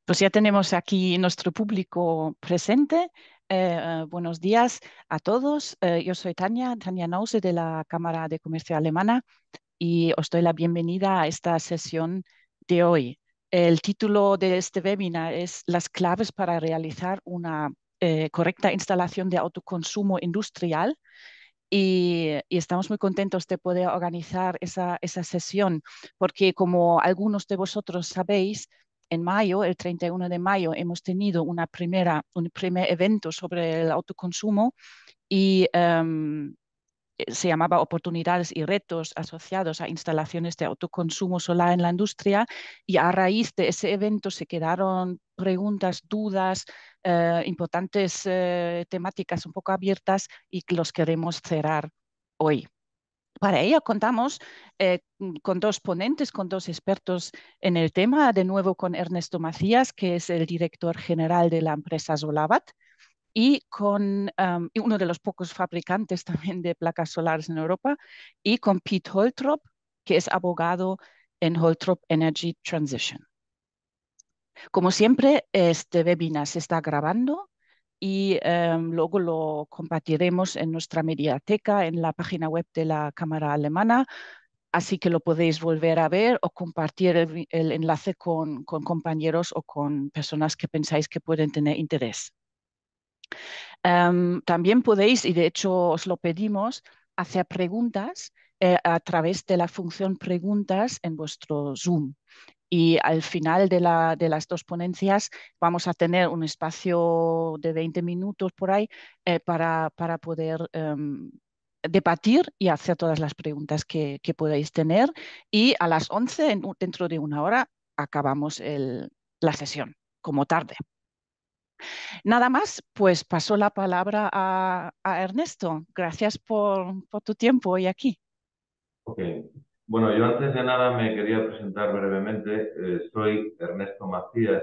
Pues ya tenemos aquí nuestro público presente. Buenos días a todos. Yo soy Tanja Nause de la Cámara de Comercio Alemana y os doy la bienvenida a esta sesión de hoy. El título de este webinar es Las claves para realizar una correcta instalación de autoconsumo industrial. Y estamos muy contentos de poder organizar esa sesión, porque como algunos de vosotros sabéis, en mayo, el 31 de mayo, hemos tenido un primer evento sobre el autoconsumo y se llamaba Oportunidades y retos asociados a instalaciones de autoconsumo solar en la industria, y a raíz de ese evento se quedaron preguntas, dudas, importantes temáticas un poco abiertas y que los queremos cerrar hoy. Para ello contamos con dos ponentes, con dos expertos en el tema, de nuevo con Ernesto Macías, que es el director general de la empresa Solabat, y con uno de los pocos fabricantes también de placas solares en Europa, y con Piet Holtrop, que es abogado en Holtrop Energy Transition. Como siempre, este webinar se está grabando y luego lo compartiremos en nuestra mediateca, en la página web de la Cámara Alemana, así que lo podéis volver a ver o compartir el enlace con compañeros o con personas que pensáis que pueden tener interés. También podéis, y de hecho os lo pedimos, hacer preguntas a través de la función preguntas en vuestro Zoom. Y al final de las dos ponencias vamos a tener un espacio de 20 minutos por ahí para poder debatir y hacer todas las preguntas que podáis tener. Y a las 11, dentro de una hora, acabamos la sesión, como tarde. Nada más, pues paso la palabra a Ernesto. Gracias por tu tiempo hoy aquí. Ok. Bueno, yo antes de nada me quería presentar brevemente. Soy Ernesto Macías,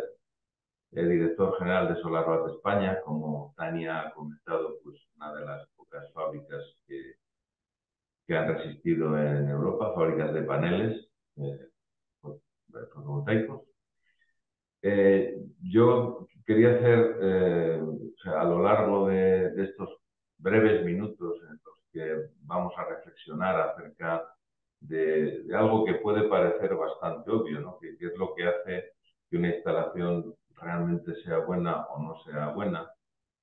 el director general de SolarWatt España. Como Tania ha comentado, pues una de las pocas fábricas que han resistido en Europa, fábricas de paneles fotovoltaicos. Yo quería hacer, o sea, a lo largo de estos breves minutos en los que vamos a reflexionar acerca de algo que puede parecer bastante obvio, ¿no? Que es lo que hace que una instalación realmente sea buena o no sea buena.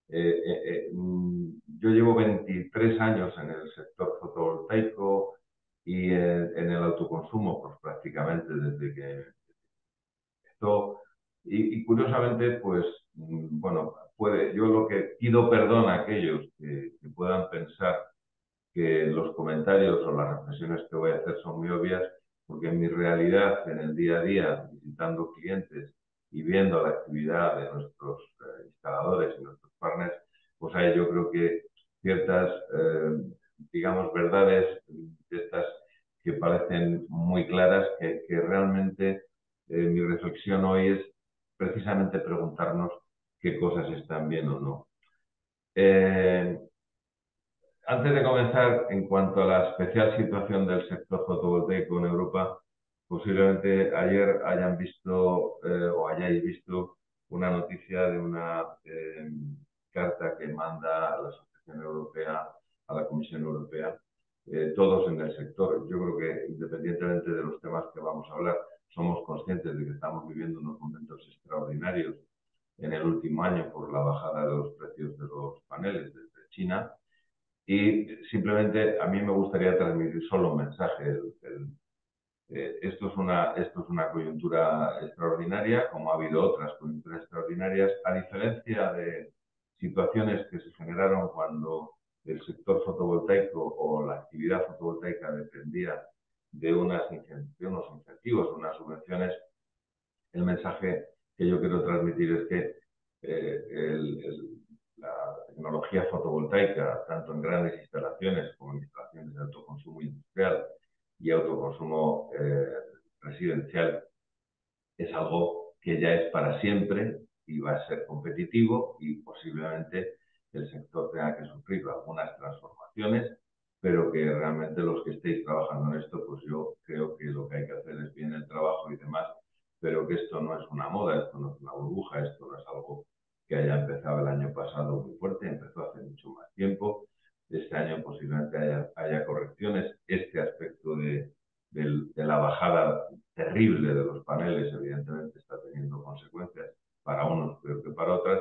Yo llevo 23 años en el sector fotovoltaico y en el autoconsumo, pues prácticamente desde que esto, y curiosamente, pues, bueno, yo lo que pido perdón a aquellos que puedan pensar que los comentarios o las reflexiones que voy a hacer son muy obvias, porque en mi realidad, en el día a día, visitando clientes y viendo la actividad de nuestros instaladores y nuestros partners, pues ahí yo creo que ciertas, digamos, verdades de estas que parecen muy claras, que realmente mi reflexión hoy es precisamente preguntarnos qué cosas están bien o no. Eh, Antes de comenzar, en cuanto a la especial situación del sector fotovoltaico en Europa, posiblemente ayer hayan visto o hayáis visto una noticia de una carta que manda la Asociación Europea a la Comisión Europea, todos en el sector. Yo creo que independientemente de los temas que vamos a hablar, somos conscientes de que estamos viviendo unos momentos extraordinarios en el último año por la bajada de los precios de los paneles desde China. Y simplemente a mí me gustaría transmitir solo un mensaje. Esto es una coyuntura extraordinaria, como ha habido otras coyunturas extraordinarias, a diferencia de situaciones que se generaron cuando el sector fotovoltaico o la actividad fotovoltaica dependía de unos incentivos, unas subvenciones. El mensaje que yo quiero transmitir es que la tecnología fotovoltaica, tanto en grandes instalaciones como en instalaciones de autoconsumo industrial y autoconsumo residencial, es algo que ya es para siempre y va a ser competitivo, y posiblemente el sector tenga que sufrir algunas transformaciones, pero que realmente los que estéis trabajando en esto, pues yo creo que lo que hay que hacer es bien el trabajo y demás, pero que esto no es una moda, esto no es una burbuja, esto no es algo que haya empezado el año pasado muy fuerte, empezó hace mucho más tiempo. Este año posiblemente haya correcciones. Este aspecto de la bajada terrible de los paneles, evidentemente, está teniendo consecuencias para unos peor que para otras,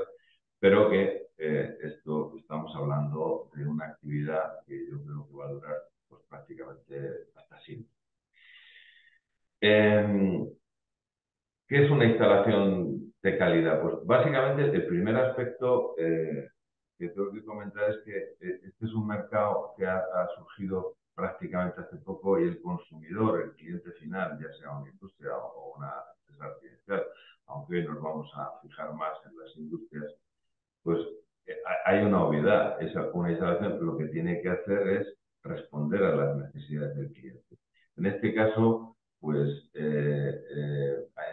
pero que esto estamos hablando de una actividad que yo creo que va a durar pues, prácticamente hasta siempre. ¿Qué es una instalación de calidad? Pues básicamente el primer aspecto que tengo que comentar es que este es un mercado que ha surgido prácticamente hace poco y el consumidor, el cliente final, ya sea una industria o una empresa residencial, aunque hoy nos vamos a fijar más en las industrias, pues hay una obviedad. Una instalación lo que tiene que hacer es responder a las necesidades del cliente. En este caso, pues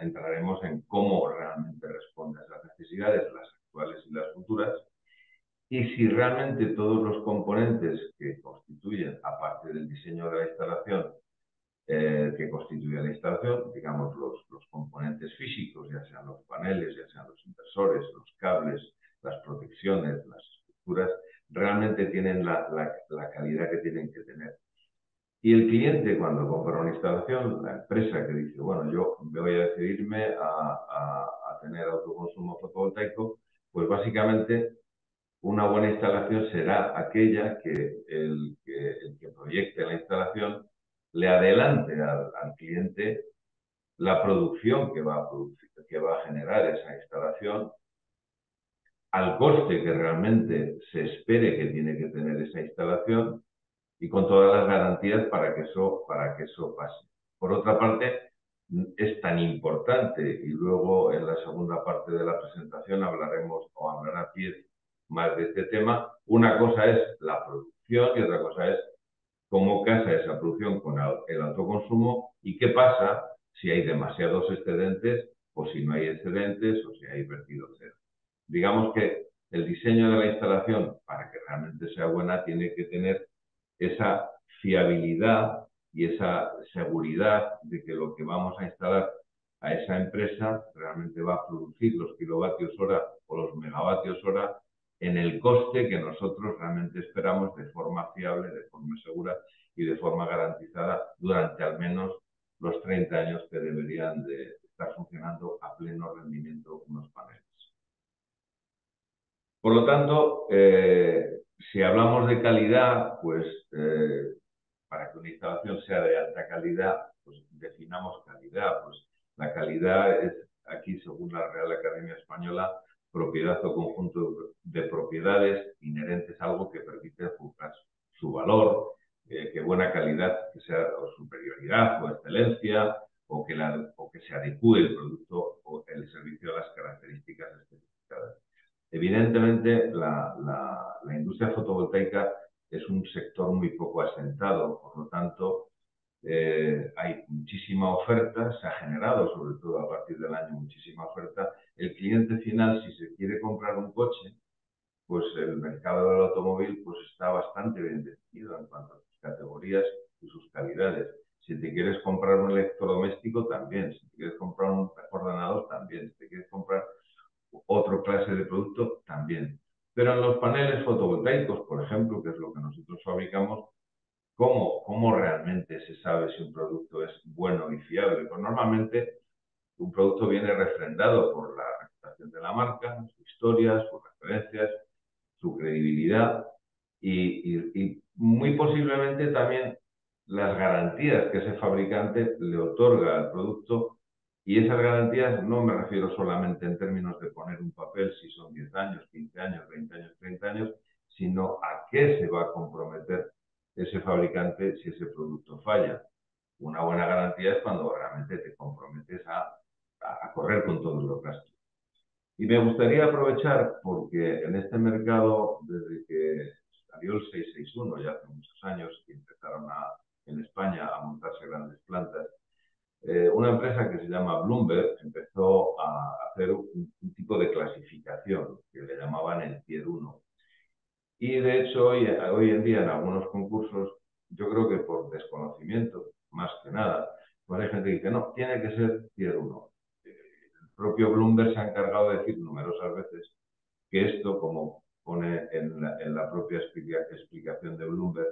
entraremos en cómo realmente responde a esas necesidades, las actuales y las futuras, y si realmente todos los componentes que constituyen, aparte del diseño de la instalación, que constituye la instalación, digamos los componentes físicos, ya sean los paneles, ya sean los inversores, los cables, las protecciones, las estructuras, realmente tienen la calidad que tienen que tener. Y el cliente, cuando compra una instalación, la empresa que dice, bueno, yo me voy a decidirme a tener autoconsumo fotovoltaico, pues básicamente una buena instalación será aquella que el que proyecte la instalación le adelante al cliente la producción que va a producir, que va a generar esa instalación, al coste que realmente se espere que tiene que tener esa instalación y con todas las garantías para que eso pase. Por otra parte, es tan importante, y luego en la segunda parte de la presentación hablaremos o hablará Pierre más de este tema, una cosa es la producción y otra cosa es cómo casa esa producción con el autoconsumo y qué pasa si hay demasiados excedentes o si no hay excedentes o si hay vertido cero. Digamos que el diseño de la instalación, para que realmente sea buena, tiene que tener esa fiabilidad y esa seguridad de que lo que vamos a instalar a esa empresa realmente va a producir los kilovatios hora o los megavatios hora en el coste que nosotros realmente esperamos de forma fiable, de forma segura y de forma garantizada durante al menos los 30 años que deberían de estar funcionando a pleno rendimiento unos paneles. Por lo tanto, si hablamos de calidad, pues para que una instalación sea de alta calidad, pues definamos calidad. Pues la calidad es aquí, según la Real Academia Española, propiedad o conjunto de propiedades inherentes a algo que permite juzgar su valor, que buena calidad, que sea o superioridad o excelencia, o que se adecue el producto o el servicio a las características especificadas. Evidentemente, la industria fotovoltaica es un sector muy poco asentado, por lo tanto, hay muchísima oferta, se ha generado, sobre todo a partir del año, muchísima oferta. El cliente final, si se quiere comprar un coche, pues el mercado del automóvil pues está bastante bien definido en cuanto a sus categorías y sus calidades. Si te quieres comprar un electrodoméstico, también. Si te quieres comprar un ordenador, también. Si te quieres comprar otra clase de producto, también. Pero en los paneles fotovoltaicos, por ejemplo, que es lo que nosotros fabricamos, ¿cómo realmente se sabe si un producto es bueno y fiable? Pues normalmente un producto viene refrendado por la reputación de la marca, su historia, sus referencias, su credibilidad y muy posiblemente también las garantías que ese fabricante le otorga al producto. Y esas garantías no me refiero solamente en términos de poner un papel si son 10 años, 15 años, 20 años, 30 años, sino a qué se va a comprometer ese fabricante si ese producto falla. Una buena garantía es cuando realmente te comprometes a correr con todos los gastos. Y me gustaría aprovechar, porque en este mercado, desde que salió el 661, ya hace muchos años, que empezaron en España a montarse grandes plantas, una empresa que se llama Bloomberg empezó a hacer un tipo de clasificación que le llamaban el Tier 1. Y de hecho, hoy en día en algunos concursos, yo creo que por desconocimiento, más que nada, pues hay gente que dice, no, tiene que ser Tier 1. propio Bloomberg se ha encargado de decir numerosas veces que esto, como pone en la propia explicación de Bloomberg,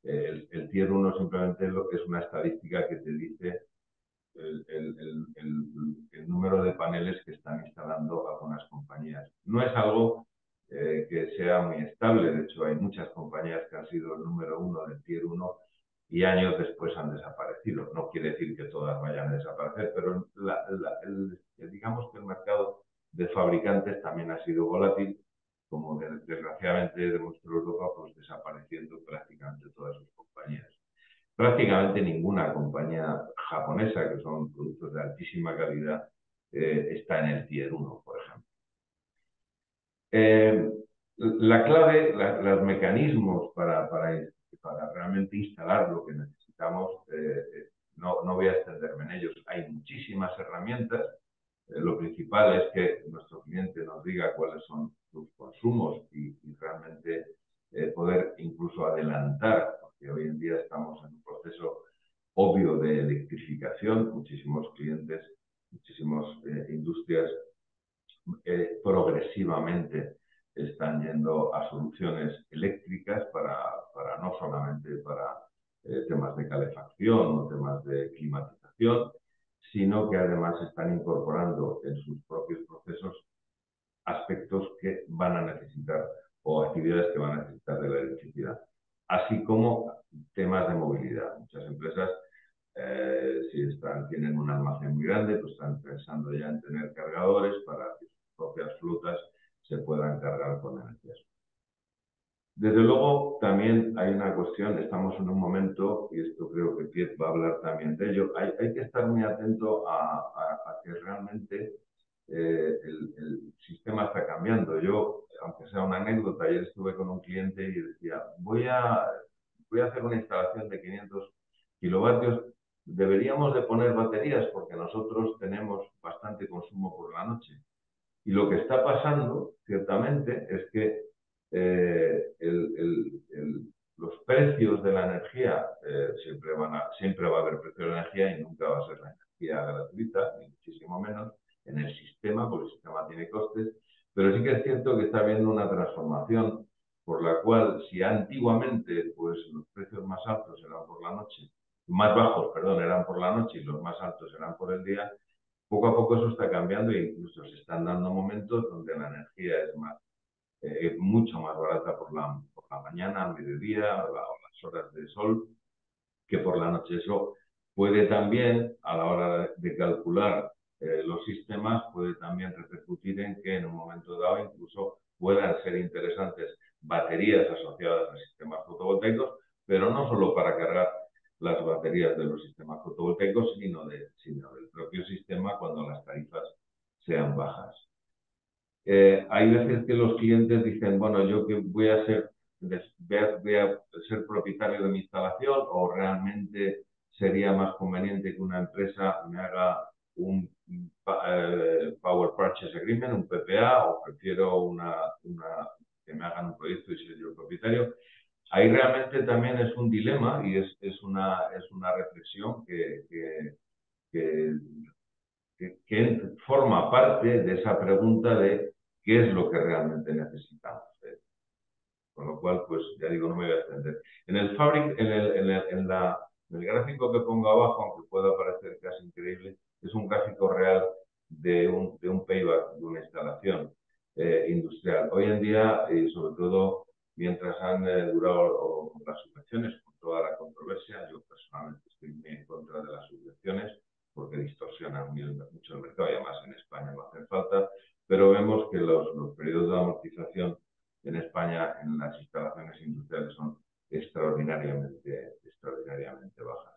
el Tier 1 simplemente es una estadística que te dice el número de paneles que están instalando algunas compañías. No es algo que sea muy estable, de hecho hay muchas compañías que han sido el número 1 del Tier 1 y años después han desaparecido. No quiere decir que todas vayan a desaparecer, pero digamos que el mercado de fabricantes también ha sido volátil, como desgraciadamente demostró Europa, pues desapareciendo prácticamente todas sus compañías. Prácticamente ninguna compañía japonesa, que son productos de altísima calidad, está en el Tier 1, por ejemplo. La clave, los mecanismos para realmente instalar lo que necesitamos, no voy a extenderme en ellos. Hay muchísimas herramientas. Lo principal es que nuestro cliente nos diga cuáles son sus consumos y realmente poder incluso adelantar, porque hoy en día estamos en un proceso obvio de electrificación. Muchísimos clientes, muchísimas industrias progresivamente están yendo a soluciones eléctricas no solamente para temas de calefacción o temas de climatización, sino que además están incorporando en sus propios procesos aspectos que van a necesitar o actividades que van a necesitar de la electricidad, así como temas de movilidad. Muchas empresas, si tienen un almacén muy grande, pues están pensando ya en tener cargadores para que sus propias flotas se puedan cargar con energía solar. Desde luego, también hay una cuestión, estamos en un momento, y esto creo que Piet va a hablar también de ello, hay que estar muy atento a que realmente el sistema está cambiando. Yo, aunque sea una anécdota, ayer estuve con un cliente y decía, voy a hacer una instalación de 500 kilovatios, deberíamos de poner baterías porque nosotros tenemos bastante consumo por la noche. Y lo que está pasando, ciertamente, es que los precios de la energía, siempre va a haber precio de la energía y nunca va a ser la energía gratuita, ni muchísimo menos, en el sistema, porque el sistema tiene costes, pero sí que es cierto que está habiendo una transformación por la cual, si antiguamente pues, los precios más altos eran por la noche, más bajos, perdón, eran por la noche y los más altos eran por el día, poco a poco eso está cambiando e incluso se están dando momentos donde la energía es mucho más barata por la mañana, al mediodía o las horas de sol que por la noche. Eso puede también, a la hora de calcular los sistemas, puede también repercutir en que en un momento dado incluso puedan ser interesantes baterías asociadas a sistemas fotovoltaicos, pero no solo para cargar las baterías de los sistemas fotovoltaicos, sino del propio sistema cuando las tarifas sean bajas. Hay veces que los clientes dicen, bueno, yo que voy a ser propietario de mi instalación o realmente sería más conveniente que una empresa me haga un Power Purchase Agreement, un PPA, o prefiero que me hagan un proyecto y ser yo el propietario. Ahí realmente también es un dilema y es una reflexión que forma parte de esa pregunta de qué es lo que realmente necesitamos. Con lo cual, pues ya digo, no me voy a extender. En el gráfico que pongo abajo, aunque pueda parecer casi increíble, es un gráfico real de un payback, de una instalación industrial. Hoy en día, y sobre todo mientras han durado las subvenciones, con toda la controversia, yo personalmente estoy muy en contra de las subvenciones porque distorsionan mucho el mercado y además en España no hacen falta, pero vemos que los periodos de amortización en España en las instalaciones industriales son extraordinariamente bajas.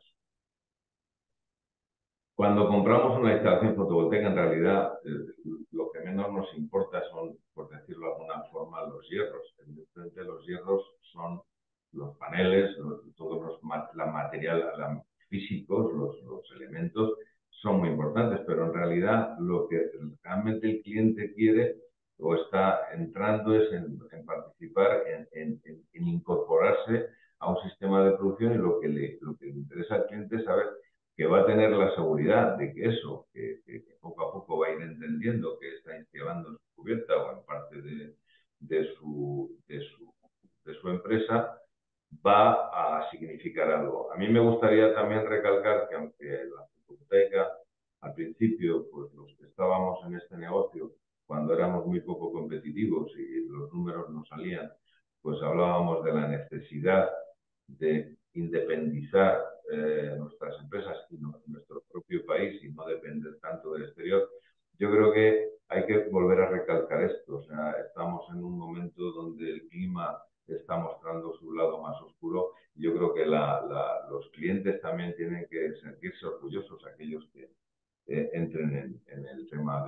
Cuando compramos una instalación fotovoltaica, en realidad lo que menos nos importa son, por decirlo de alguna forma, los hierros. Evidentemente los hierros son los paneles, todos los materiales físicos, los elementos son muy importantes, pero en realidad lo que realmente el cliente quiere o está entrando es en participar, en incorporarse a un sistema de producción y lo que le interesa al cliente es saber que va a tener la seguridad de que eso que poco a poco va a ir entendiendo que está instalando en su cubierta o en parte de su empresa, va a significar algo. A mí me gustaría también recalcar que aunque la fotovoltaica al principio, pues los que estábamos en este negocio, cuando éramos muy poco competitivos y los números no salían, pues hablábamos de la necesidad de independizar nuestras empresas y nuestro propio país y no depender tanto del exterior. Yo creo que hay que volver a recalcar esto. O sea, estamos en un momento donde el clima está mostrando su lado más oscuro. Yo creo que los clientes también tienen que sentirse orgullosos, aquellos que entren en el tema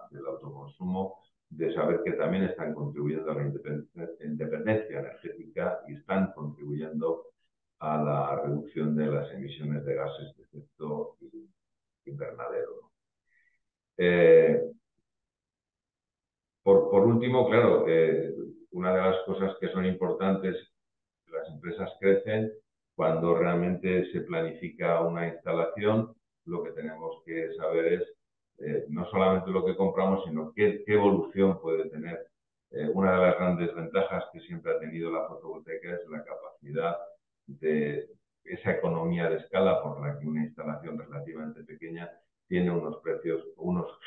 del autoconsumo, de saber que también están contribuyendo a la independencia energética y están contribuyendo a la reducción de las emisiones de gases de efecto invernadero. Por último, claro, una de las cosas que son importantes, las empresas crecen cuando realmente se planifica una instalación. Lo que tenemos que saber es no solamente lo que compramos, sino qué evolución puede tener. Una de las grandes ventajas que siempre ha tenido la fotovoltaica es la capacidad de esa economía de escala por la que una instalación relativamente pequeña tiene unos precios,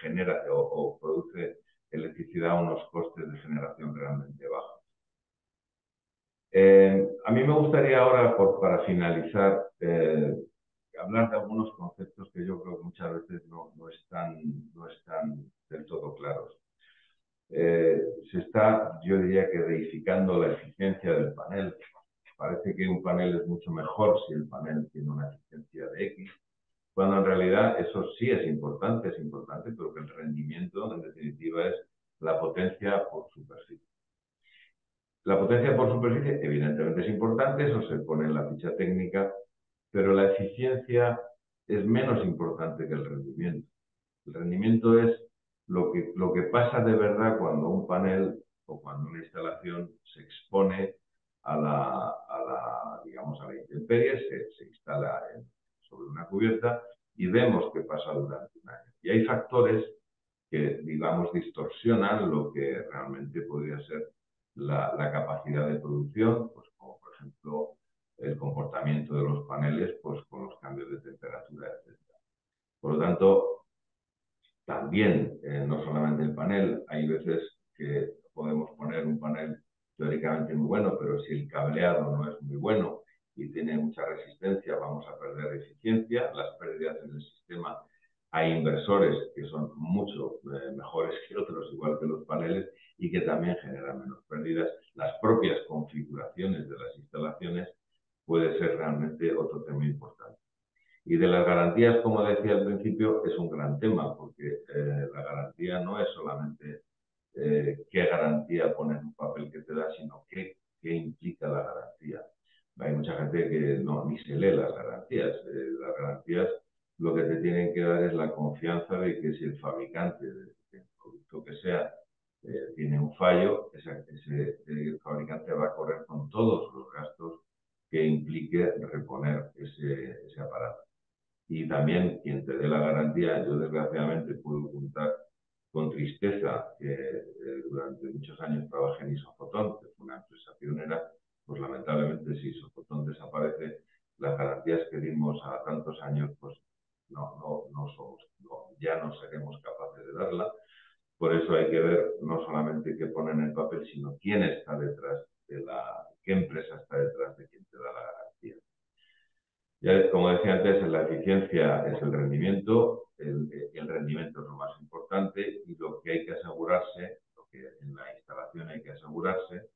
genera o produce electricidad a unos costes de generación realmente bajos. A mí me gustaría ahora, para finalizar, hablar de algunos conceptos que yo creo que muchas veces no están del todo claros. Se está, yo diría que reificando la eficiencia del panel. Parece que un panel es mucho mejor si el panel tiene una eficiencia de X, cuando en realidad eso sí es importante, pero que el rendimiento, en definitiva, es la potencia por superficie. La potencia por superficie, evidentemente, es importante, eso se pone en la ficha técnica, pero la eficiencia es menos importante que el rendimiento. El rendimiento es lo que pasa de verdad cuando un panel o cuando una instalación se expone digamos, a la intemperie, se instala sobre una cubierta y vemos qué pasa durante un año. Y hay factores que, digamos, distorsionan lo que realmente podría ser la capacidad de producción, pues como por ejemplo el comportamiento de los paneles pues con los cambios de temperatura, etc. Por lo tanto, también, no solamente el panel, hay veces que podemos poner un panel teóricamente muy bueno, pero si el cableado no es muy bueno y tiene mucha resistencia, vamos a perder eficiencia. Las pérdidas en el sistema, hay inversores que son mucho mejores que otros, igual que los paneles, y que también generan menos pérdidas. Las propias configuraciones de las instalaciones puede ser realmente otro tema importante. Y de las garantías, como decía al principio, es un gran tema, porque la garantía no es solamente qué garantía pone en un papel que te da, sino qué implica la garantía. Hay mucha gente que ni se lee las garantías. Las garantías lo que te tienen que dar es la confianza de que si el fabricante del producto que sea tiene un fallo, el fabricante va a correr con todos los gastos que implique reponer ese aparato. Y también quien te dé la garantía, yo desgraciadamente puedo contar con tristeza que durante muchos años trabajé en Isofotón, que fue una empresa pionera, pues lamentablemente si Isofotón desaparece, las garantías que dimos a tantos años, pues ya no seremos capaces de darla. Por eso hay que ver no solamente qué pone en el papel, sino quién está detrás qué empresa está detrás de quien te da la garantía. Ya, como decía antes, la eficiencia es el rendimiento, el rendimiento es lo más importante y lo que hay que asegurarse, lo que en la instalación hay que asegurarse,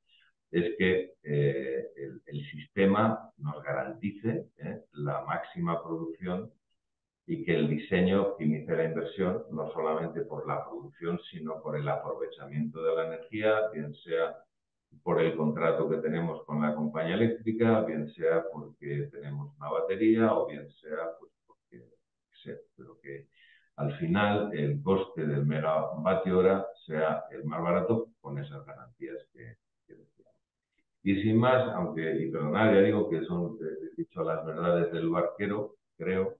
es que el sistema nos garantice la máxima producción y que el diseño optimice la inversión no solamente por la producción, sino por el aprovechamiento de la energía, bien sea por el contrato que tenemos con la compañía eléctrica, bien sea porque tenemos una batería o bien sea pues porque pero que al final el coste del megavatio hora sea el más barato con esas garantías que decíamos. Y sin más, y perdonad, ya digo que son, he dicho las verdades del barquero, creo,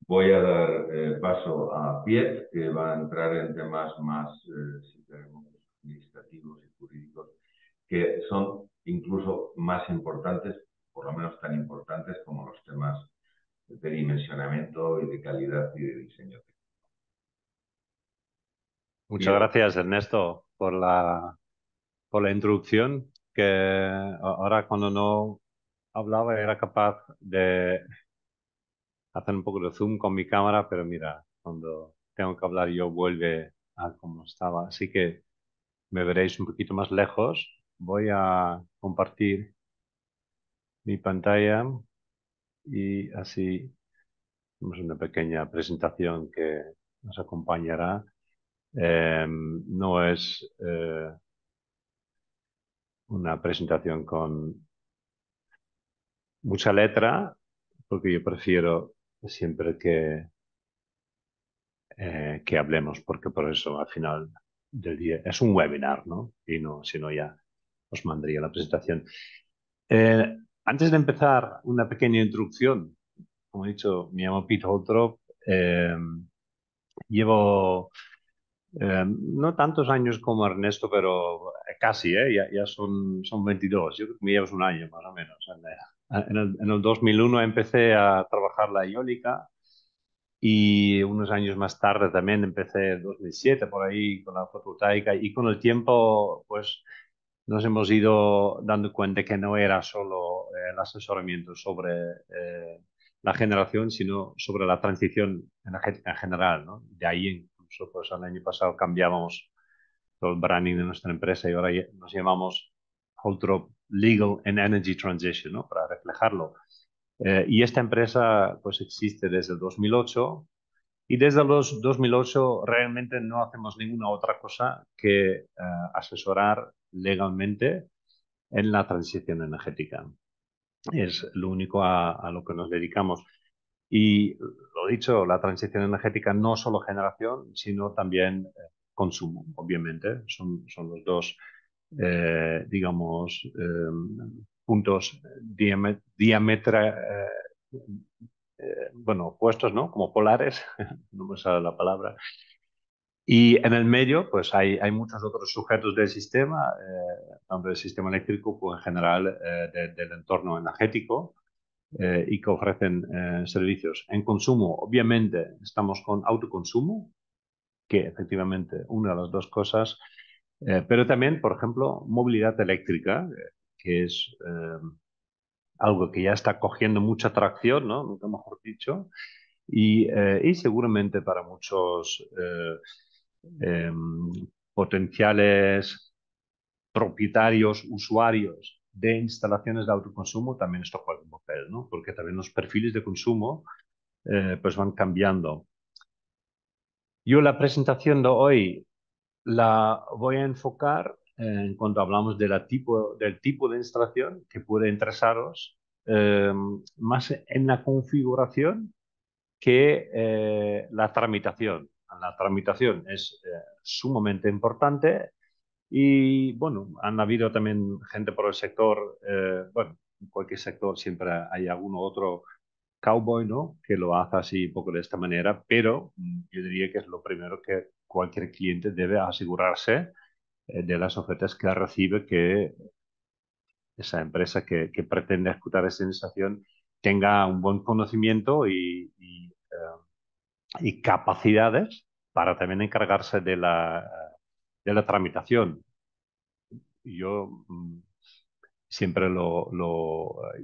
voy a dar paso a Piet, que va a entrar en temas más, si queremos, administrativos y jurídicos, que son incluso más importantes, por lo menos tan importantes como los temas de dimensionamiento y de calidad y de diseño. Muchas Piet. gracias, Ernesto, por la introducción, que ahora cuando no hablaba era capaz de hacer un poco de zoom con mi cámara, pero mira, cuando tengo que hablar yo vuelve a como estaba. Así que me veréis un poquito más lejos. Voy a compartir mi pantalla y así tenemos una pequeña presentación que nos acompañará. No es una presentación con mucha letra, porque yo prefiero siempre que hablemos, porque por eso al final del día es un webinar, ¿no? Y no, si no ya os mandaría la presentación. Antes de empezar, una pequeña introducción. Como he dicho, me llamo Pete Holtrop. Llevo no tantos años como Ernesto, pero casi, ¿eh? Ya son 22. Yo creo que me llevas un año más o menos. En el 2001 empecé a trabajar la eólica y unos años más tarde también empecé en 2007 por ahí con la fotovoltaica y con el tiempo pues nos hemos ido dando cuenta que no era solo el asesoramiento sobre la generación, sino sobre la transición energética en general, ¿no? De ahí incluso pues el año pasado cambiamos todo el branding de nuestra empresa y ahora nos llamamos Holtrop Legal and Energy Transition, ¿no? Para reflejarlo. Y esta empresa pues existe desde el 2008 y desde los 2008 realmente no hacemos ninguna otra cosa que asesorar legalmente en la transición energética. Es lo único a lo que nos dedicamos. Y lo dicho, la transición energética no solo generación, sino también consumo, obviamente. Son los dos, digamos, puntos bueno, opuestos, ¿no? Como polares, no me sale la palabra. Y en el medio, pues hay muchos otros sujetos del sistema, tanto del sistema eléctrico como en general del entorno energético, y que ofrecen servicios. En consumo, obviamente, estamos con autoconsumo, que efectivamente una de las dos cosas, pero también, por ejemplo, movilidad eléctrica, que es algo que ya está cogiendo mucha tracción, ¿no? Nunca mejor dicho, y seguramente para muchos eh, potenciales propietarios, usuarios de instalaciones de autoconsumo, también esto juega un papel, ¿no? Porque también los perfiles de consumo pues van cambiando. Yo la presentación de hoy la voy a enfocar en cuanto hablamos de del tipo de instalación que puede interesaros, más en la configuración que la tramitación. La tramitación es sumamente importante y bueno, han habido también gente por el sector, bueno, en cualquier sector siempre hay alguno otro cowboy, ¿no? Que lo hace así un poco de esta manera, pero yo diría que es lo primero que cualquier cliente debe asegurarse de las ofertas que recibe, que esa empresa que pretende ejecutar esa instalación tenga un buen conocimiento y capacidades para también encargarse de la tramitación. Yo siempre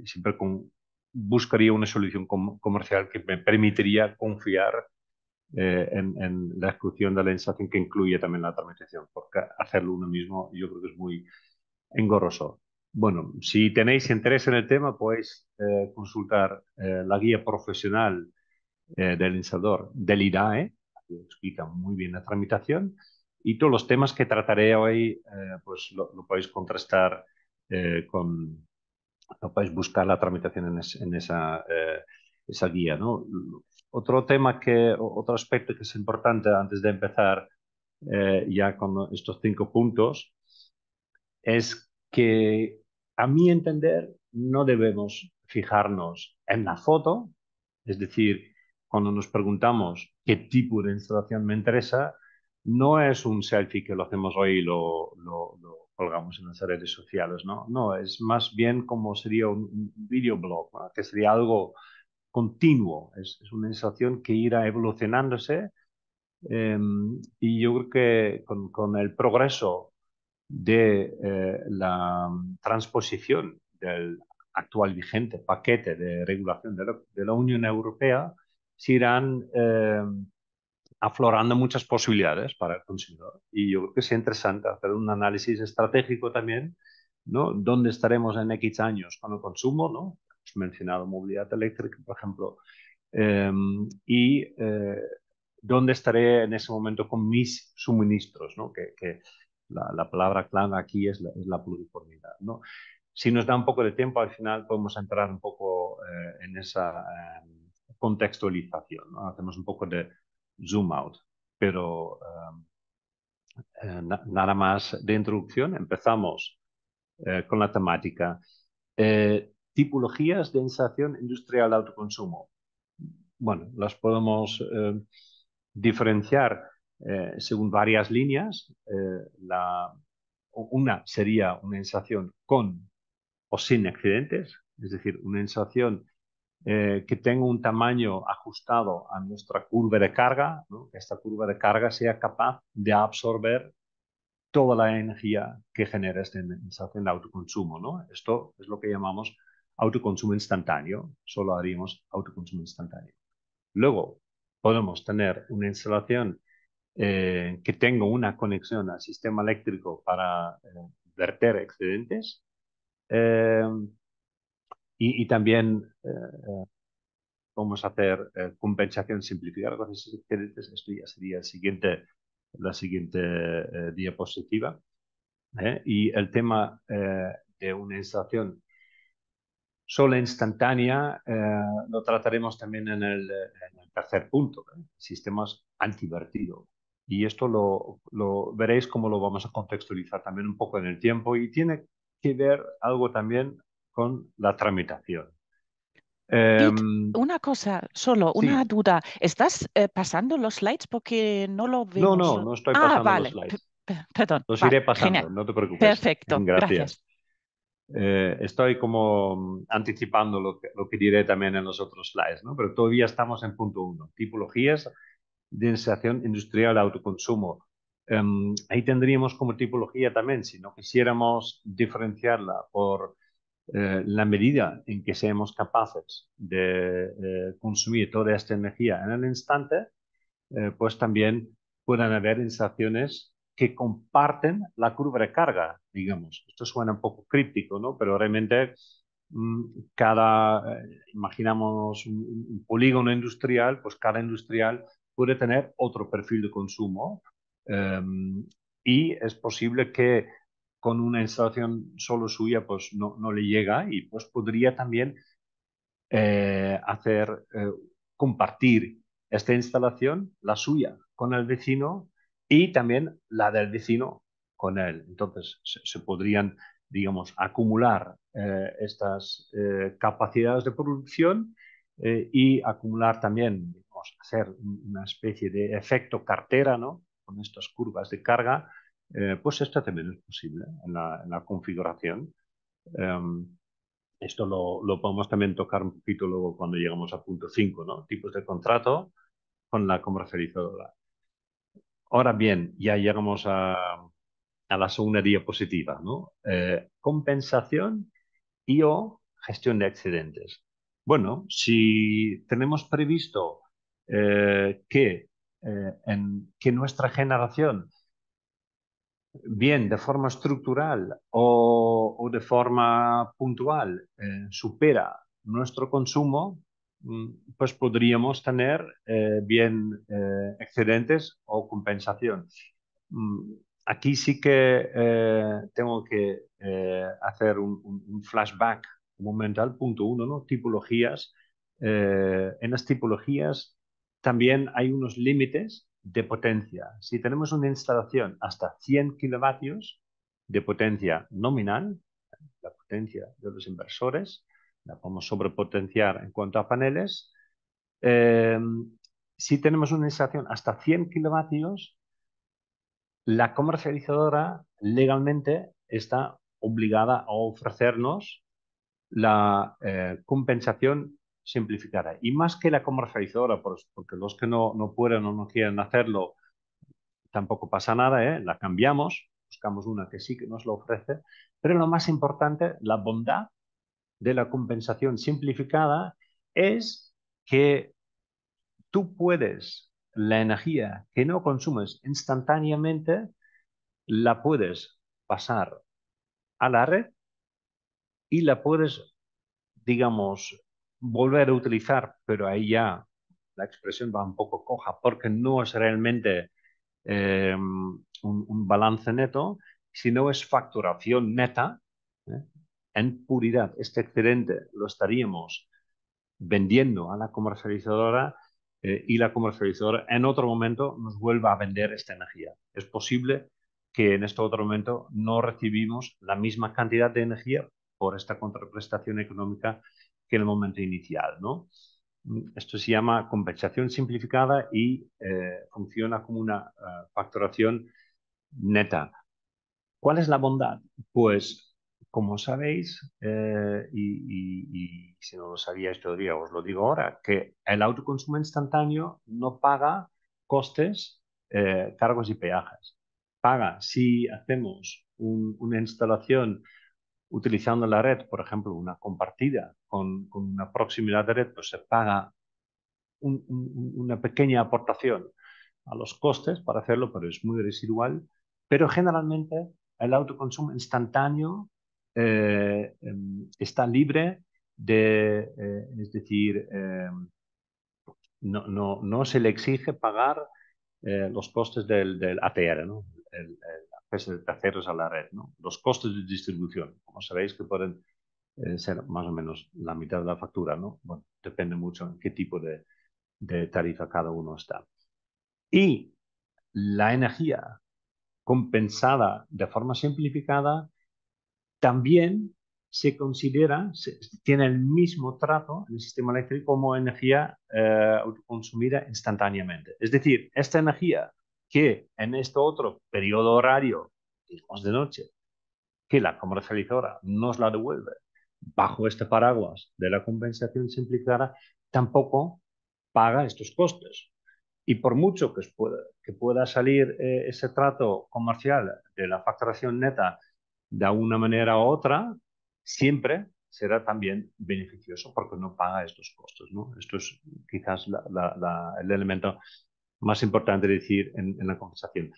siempre buscaría una solución comercial que me permitiría confiar en la ejecución de la instalación que incluye también la tramitación, porque hacerlo uno mismo yo creo que es muy engorroso. Bueno, si tenéis interés en el tema, podéis consultar la guía profesional del instalador del IDAE, que explica muy bien la tramitación, y todos los temas que trataré hoy, pues lo podéis contrastar con, lo podéis buscar la tramitación en esa guía, ¿no? Otro aspecto que es importante antes de empezar ya con estos 5 puntos es que, a mi entender, no debemos fijarnos en la foto, es decir, cuando nos preguntamos qué tipo de instalación me interesa, no es un selfie que lo hacemos hoy y lo colgamos en las redes sociales, ¿no? No, es más bien como sería un videoblog, ¿no? Que sería algo continuo, es una instalación que irá evolucionándose eh, y yo creo que con el progreso de la transposición del actual vigente paquete de regulación de la Unión Europea, se irán aflorando muchas posibilidades para el consumidor. Y yo creo que es interesante hacer un análisis estratégico también, ¿no? ¿Dónde estaremos en X años con el consumo, ¿no? Hemos mencionado movilidad eléctrica, por ejemplo, eh, y dónde estaré en ese momento con mis suministros, ¿no? Que la palabra clave aquí es la pluriformidad, ¿no? Si nos da un poco de tiempo, al final podemos entrar un poco en esa contextualización, ¿no? Hacemos un poco de zoom out, pero nada más de introducción. Empezamos con la temática. Tipologías de instalación industrial de autoconsumo. Bueno, las podemos diferenciar según varias líneas. Una sería una instalación con o sin accidentes, es decir, una instalación que tenga un tamaño ajustado a nuestra curva de carga, ¿no? Que esta curva de carga sea capaz de absorber toda la energía que genera esta instalación de autoconsumo, ¿no? Esto es lo que llamamos autoconsumo instantáneo, solo haríamos autoconsumo instantáneo. Luego, podemos tener una instalación que tenga una conexión al sistema eléctrico para verter excedentes eh, y también vamos a hacer compensación simplificada con esos excedentes. Esto ya sería la siguiente diapositiva. Y el tema de una instalación sola instantánea lo trataremos también en el tercer punto, sistemas antivertido. Y esto lo veréis cómo lo vamos a contextualizar también un poco en el tiempo y tiene que ver algo también con la tramitación. Pete, una cosa, solo una Sí, duda. ¿Estás pasando los slides porque no lo no, vemos? no estoy Ah, pasando los vale. slides. Perdón. Los Vale, iré pasando, genial. no te preocupes. Perfecto, Gracias. gracias. Estoy como anticipando lo que diré también en los otros slides, ¿no? Pero todavía estamos en punto 1, tipologías de instalación industrial de autoconsumo. Ahí tendríamos como tipología también, si no quisiéramos diferenciarla por la medida en que seamos capaces de consumir toda esta energía en el instante, pues también puedan haber instalaciones que comparten la curva de carga, digamos. Esto suena un poco críptico, ¿no? Pero realmente imaginamos un polígono industrial, pues cada industrial puede tener otro perfil de consumo eh, y es posible que con una instalación solo suya pues no le llega y pues podría también compartir esta instalación, la suya, con el vecino y también la del vecino con él. Entonces, se podrían, digamos, acumular estas capacidades de producción y acumular también, digamos, hacer una especie de efecto cartera, ¿no? Con estas curvas de carga, pues esto también es posible en la configuración. Um, Esto lo podemos también tocar un poquito luego cuando llegamos a punto 5, ¿no? Tipos de contrato con la comercializadora. Ahora bien, ya llegamos a la segunda diapositiva, ¿no? Compensación y o gestión de excedentes. Bueno, si tenemos previsto que nuestra generación bien de forma estructural o de forma puntual supera nuestro consumo, pues podríamos tener bien excedentes o compensación. Aquí sí que tengo que hacer un flashback un momento al punto 1, ¿no? Tipologías. En las tipologías también hay unos límites de potencia. Si tenemos una instalación hasta 100 kilovatios de potencia nominal, la potencia de los inversores, la podemos sobrepotenciar en cuanto a paneles, Eh, si tenemos una instalación hasta 100 kilovatios, la comercializadora legalmente está obligada a ofrecernos la compensación simplificada. Y más que la comercializadora, porque los que no pueden o no quieren hacerlo, tampoco pasa nada, ¿eh? La cambiamos, buscamos una que sí que nos lo ofrece, pero lo más importante, la bondad de la compensación simplificada es que tú puedes, la energía que no consumes instantáneamente, la puedes pasar a la red y la puedes, digamos, volver a utilizar, pero ahí ya la expresión va un poco coja porque no es realmente un balance neto, sino es facturación neta. ¿eh? En puridad, este excedente lo estaríamos vendiendo a la comercializadora y la comercializadora en otro momento nos vuelva a vender esta energía. Es posible que en este otro momento no recibimos la misma cantidad de energía por esta contraprestación económica que en el momento inicial, ¿no? Esto se llama compensación simplificada y funciona como una facturación neta. ¿Cuál es la bondad? Pues, como sabéis, y si no lo sabíais todavía, os lo digo ahora, que el autoconsumo instantáneo no paga costes, cargos y peajes. Paga si hacemos una instalación utilizando la red, por ejemplo, una compartida con una proximidad de red, pues se paga una pequeña aportación a los costes para hacerlo, pero es muy residual. Pero generalmente el autoconsumo instantáneo está libre es decir, no se le exige pagar los costes del ATR, ¿no? El acceso de terceros a la red, ¿no? Los costes de distribución, como sabéis que pueden ser más o menos la mitad de la factura, ¿no? Bueno, depende mucho en qué tipo de tarifa cada uno está. Y la energía compensada de forma simplificada también se considera, tiene el mismo trato en el sistema eléctrico como energía autoconsumida instantáneamente. Es decir, esta energía que en este otro periodo horario, digamos de noche, que la comercializadora nos la devuelve bajo este paraguas de la compensación simplificada, tampoco paga estos costes. Y por mucho que pueda salir ese trato comercial de la facturación neta de una manera u otra, siempre será también beneficioso porque no paga estos costos, ¿no? Esto es quizás el elemento más importante de decir en la conversación.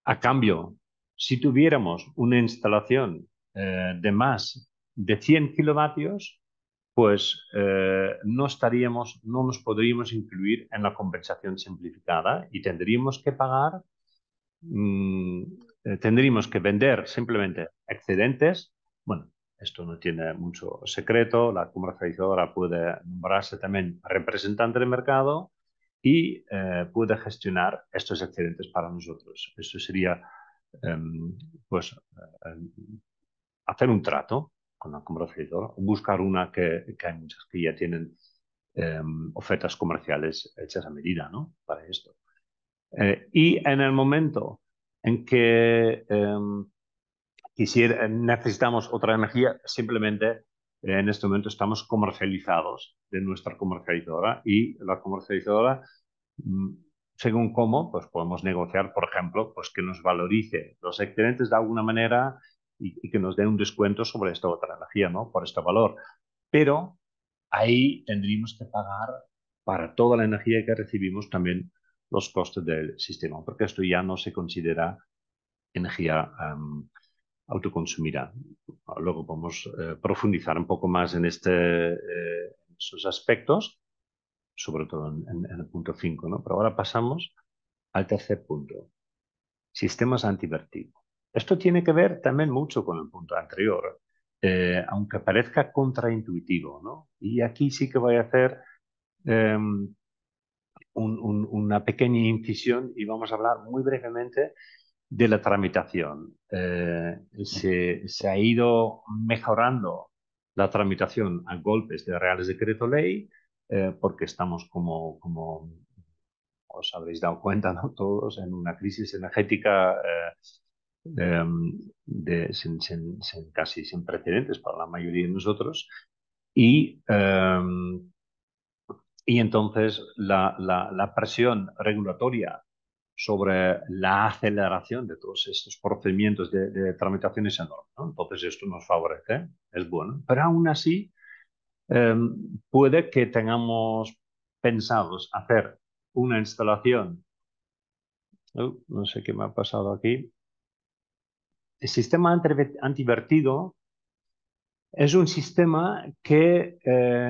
A cambio, si tuviéramos una instalación de más de 100 kilovatios, pues no nos podríamos incluir en la compensación simplificada y tendríamos que pagar, mm, tendríamos que vender simplemente excedentes. Bueno, esto no tiene mucho secreto, la comercializadora puede nombrarse también representante de mercado y puede gestionar estos excedentes para nosotros. Eso sería, pues, hacer un trato con la comercializadora, buscar una que hay muchas que ya tienen ofertas comerciales hechas a medida, ¿no? Para esto. Y en el momento en que necesitamos otra energía, simplemente en este momento estamos comercializados de nuestra comercializadora y la comercializadora, mm, según cómo, pues podemos negociar, por ejemplo, pues que nos valorice los excedentes de alguna manera y que nos dé un descuento sobre esta otra energía, ¿no? Por este valor. Pero ahí tendríamos que pagar para toda la energía que recibimos también los costes del sistema, porque esto ya no se considera energía autoconsumida. Luego podemos profundizar un poco más en esos aspectos, sobre todo en el punto 5, ¿no? Pero ahora pasamos al tercer punto, sistemas antivertido. Esto tiene que ver también mucho con el punto anterior, aunque parezca contraintuitivo, ¿no? Y aquí sí que voy a hacer una pequeña incisión y vamos a hablar muy brevemente de la tramitación. Se ha ido mejorando la tramitación a golpes de Reales Decreto Ley porque estamos como os habréis dado cuenta, ¿no? Todos en una crisis energética casi sin precedentes para la mayoría de nosotros. Y, y entonces la presión regulatoria sobre la aceleración de todos estos procedimientos de tramitación es enorme, ¿no? Entonces esto nos favorece, es bueno. Pero aún así, puede que tengamos pensados hacer una instalación. No sé qué me ha pasado aquí. El sistema antivertido es un sistema que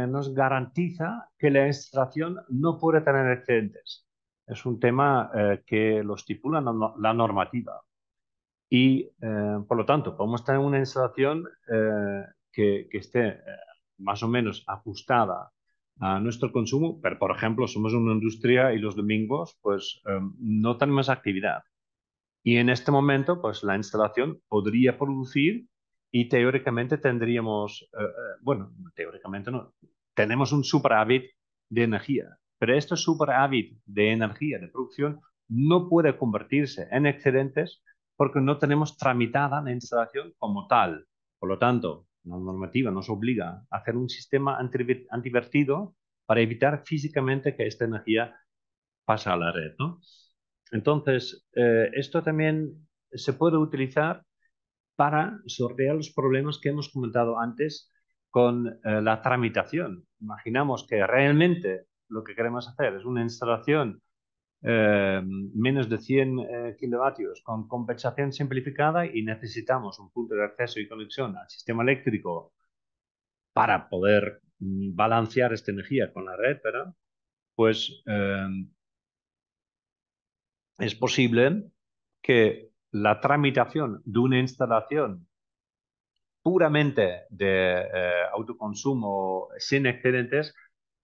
nos garantiza que la instalación no puede tener excedentes. Es un tema que lo estipula la normativa. Y, por lo tanto, podemos tener una instalación que esté más o menos ajustada a nuestro consumo, pero, por ejemplo, somos una industria y los domingos pues no tenemos actividad. Y en este momento, pues la instalación podría producir y teóricamente tendríamos, bueno, teóricamente no, tenemos un superávit de energía, pero este superávit de energía de producción no puede convertirse en excedentes porque no tenemos tramitada la instalación como tal. Por lo tanto, la normativa nos obliga a hacer un sistema antivertido para evitar físicamente que esta energía pase a la red, ¿no? Entonces, esto también se puede utilizar para sortear los problemas que hemos comentado antes con la tramitación. Imaginamos que realmente lo que queremos hacer es una instalación menos de 100 kilovatios con compensación simplificada y necesitamos un punto de acceso y conexión al sistema eléctrico para poder balancear esta energía con la red, ¿verdad? Pues es posible que la tramitación de una instalación puramente de autoconsumo sin excedentes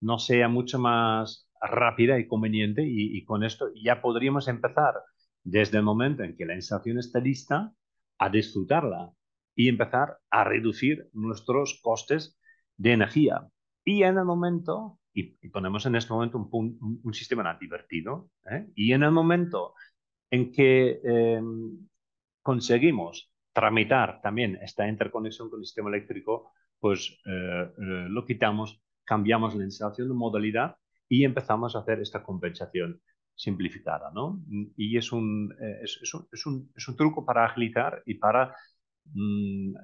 no sea mucho más rápida y conveniente y con esto ya podríamos empezar desde el momento en que la instalación está lista a disfrutarla y empezar a reducir nuestros costes de energía. Y en el momento, y ponemos en este momento un sistema antivertido, y en el momento en que conseguimos tramitar también esta interconexión con el sistema eléctrico, pues lo quitamos, cambiamos la instalación de modalidad y empezamos a hacer esta compensación simplificada, ¿no? Y es un truco para agilizar y para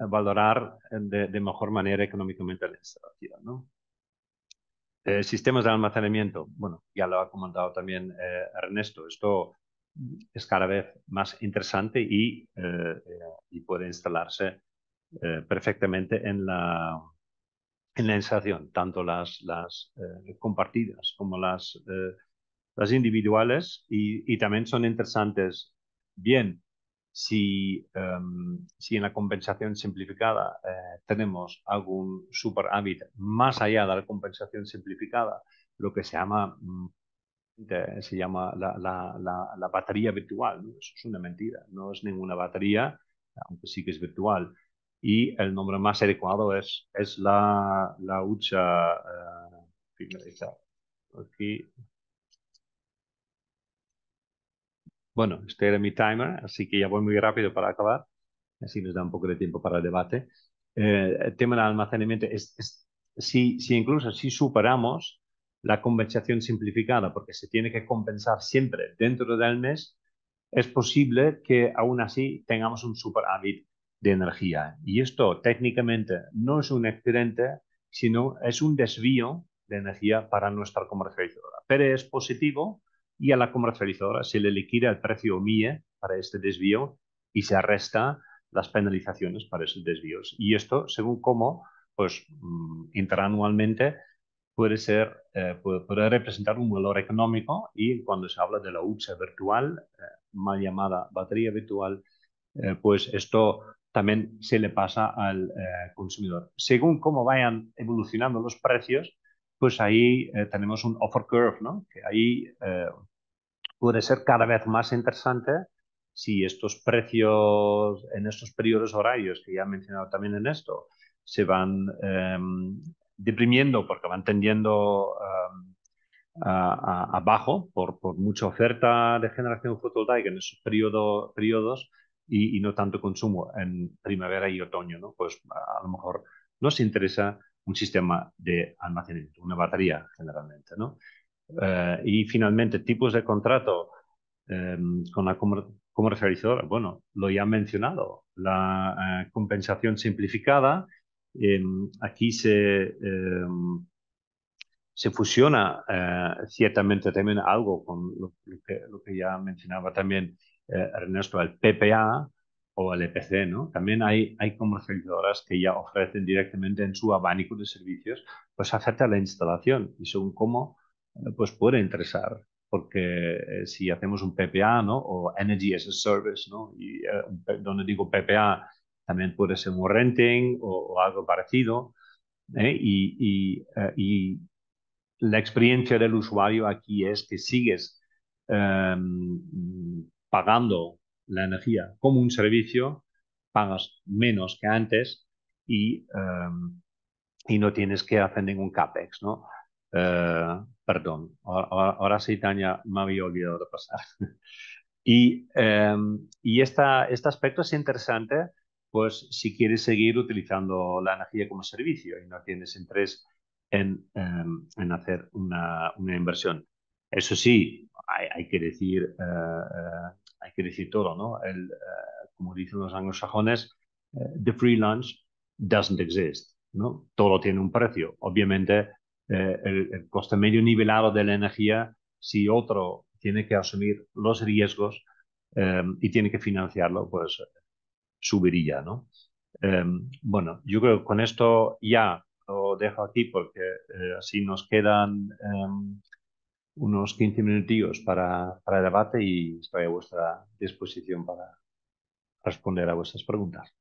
valorar de mejor manera económicamente la instalación, ¿no? Sistemas de almacenamiento, bueno, ya lo ha comentado también Ernesto, esto es cada vez más interesante y puede instalarse perfectamente en la instalación, tanto las compartidas como las individuales y también son interesantes bien si en la compensación simplificada tenemos algún superávit más allá de la compensación simplificada, lo que se llama la batería virtual, ¿no? Eso es una mentira, no es ninguna batería, aunque sí que es virtual. Y el nombre más adecuado es la hucha finalizada. Aquí. Bueno, este era mi timer, así que ya voy muy rápido para acabar. Así nos da un poco de tiempo para el debate. El tema del almacenamiento si incluso si superamos la compensación simplificada, porque se tiene que compensar siempre dentro del mes, es posible que aún así tengamos un superávit de energía. Y esto técnicamente no es un excedente, sino es un desvío de energía para nuestra comercializadora. Pero es positivo y a la comercializadora se le liquida el precio MIE para este desvío y se resta las penalizaciones para esos desvíos. Y esto, según cómo, pues interanualmente puede representar un valor económico y cuando se habla de la hucha virtual, mal llamada batería virtual, pues esto también se le pasa al consumidor. Según cómo vayan evolucionando los precios, pues ahí tenemos un offer curve, ¿no? Que ahí puede ser cada vez más interesante si estos precios en estos periodos horarios que ya he mencionado también en esto se van deprimiendo porque van tendiendo abajo por mucha oferta de generación fotovoltaica en esos periodos y no tanto consumo en primavera y otoño, ¿no? Pues a lo mejor nos interesa un sistema de almacenamiento, una batería generalmente, ¿no? Y finalmente, tipos de contrato con la comercializadora. Bueno, lo ya he mencionado, la compensación simplificada. Aquí se fusiona ciertamente también algo con lo que ya mencionaba también Ernesto, el PPA o el EPC, ¿no? También hay comercializadoras que ya ofrecen directamente en su abanico de servicios, pues hacerte la instalación y según cómo, pues puede interesar. Porque si hacemos un PPA, ¿no? O Energy as a Service, ¿no? Y donde digo PPA, también puede ser un renting o algo parecido. Y la experiencia del usuario aquí es que sigues eh, pagando la energía como un servicio, pagas menos que antes y no tienes que hacer ningún CAPEX, ¿no? Perdón, ahora sí, Tania, me había olvidado de pasar. Y este aspecto es interesante, pues si quieres seguir utilizando la energía como servicio y no tienes interés en hacer una inversión. Eso sí, hay que decir todo, ¿no? Como dicen los anglosajones, the free lunch doesn't exist, ¿no? Todo tiene un precio. Obviamente, el coste medio nivelado de la energía, si otro tiene que asumir los riesgos y tiene que financiarlo, pues subiría, ¿no? Bueno, yo creo que con esto ya lo dejo aquí porque así nos quedan unos 15 minutillos para el debate y estoy a vuestra disposición para responder a vuestras preguntas.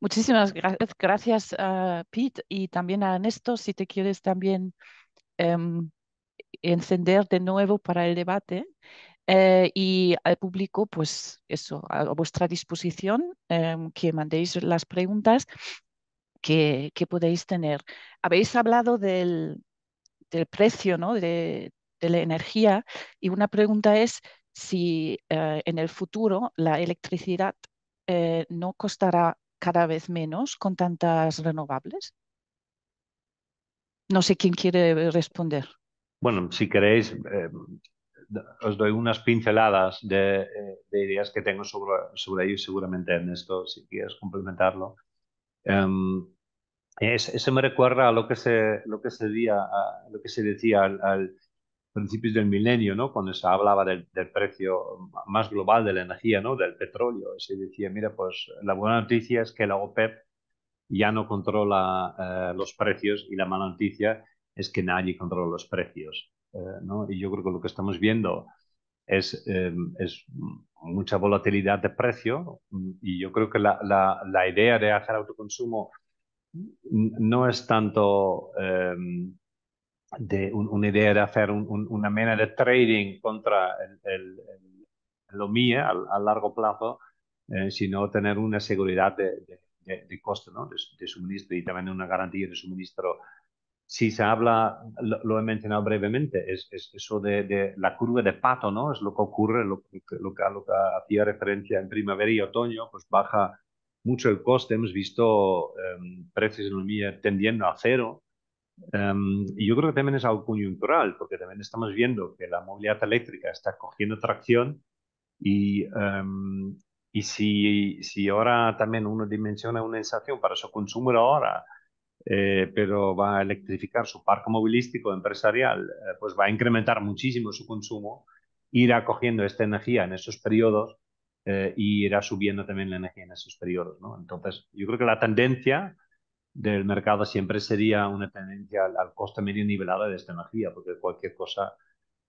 Muchísimas gracias, Pete, y también a Ernesto, si te quieres también em, encender de nuevo para el debate. Y al público, pues eso, a vuestra disposición, que mandéis las preguntas que podéis tener. Habéis hablado del precio, ¿no? de la energía y una pregunta es si en el futuro la electricidad no costará cada vez menos con tantas renovables. No sé quién quiere responder. Bueno, si queréis, os doy unas pinceladas de ideas que tengo sobre ello, seguramente Ernesto, si quieres complementarlo. Eso me recuerda a lo que se decía al principios del milenio, ¿no? Cuando se hablaba del precio más global de la energía, ¿no? Del petróleo. Se decía, mira, pues la buena noticia es que la OPEP ya no controla los precios y la mala noticia es que nadie controla los precios, ¿no? Y yo creo que lo que estamos viendo es mucha volatilidad de precio y yo creo que la idea de hacer autoconsumo no es tanto una idea de hacer una manera de trading contra lo mío a largo plazo, sino tener una seguridad de costo, ¿no? de suministro y también una garantía de suministro. Si se habla, lo he mencionado brevemente, es eso de la curva de pato, ¿no? Es lo que ocurre, lo que hacía referencia en primavera y otoño, pues baja mucho el coste. Hemos visto precios en el MIA tendiendo a cero. Y yo creo que también es algo coyuntural, porque también estamos viendo que la movilidad eléctrica está cogiendo tracción y si ahora también uno dimensiona una instalación para su consumo ahora, pero va a electrificar su parque movilístico empresarial, pues va a incrementar muchísimo su consumo, irá cogiendo esta energía en esos periodos y irá subiendo también la energía en esos periodos, ¿no? Entonces, yo creo que la tendencia del mercado siempre sería una tendencia al coste medio nivelado de esta energía, porque cualquier cosa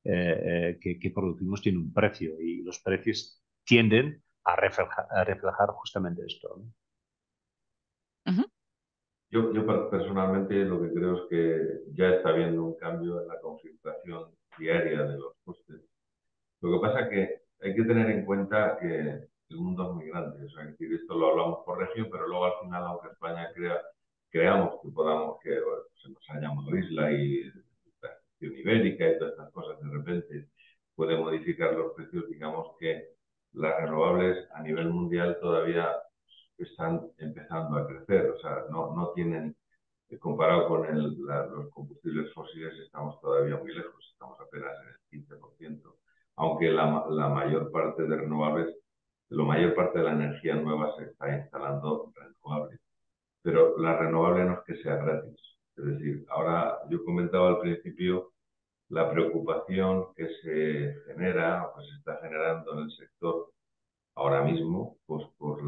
que producimos tiene un precio y los precios tienden a reflejar justamente esto, ¿no? Ujú. Yo personalmente lo que creo es que ya está habiendo un cambio en la configuración diaria de los costes. Lo que pasa es que hay que tener en cuenta que el mundo es muy grande. O sea, es decir, esto lo hablamos por región, pero luego al final, aunque España creamos que podamos, que bueno, se nos ha llamado isla y región ibérica y todas estas cosas de repente puede modificar los precios, digamos que las renovables a nivel mundial todavía están empezando a crecer, o sea, no tienen, comparado con los combustibles fósiles, estamos todavía muy lejos, estamos apenas en el 15%, aunque la mayor parte de renovables, la mayor parte de la energía nueva se está instalando renovable. Pero la renovable no es que sea gratis. Es decir, ahora yo comentaba al principio la preocupación que se genera, pues se está generando en el sector ahora mismo, pues por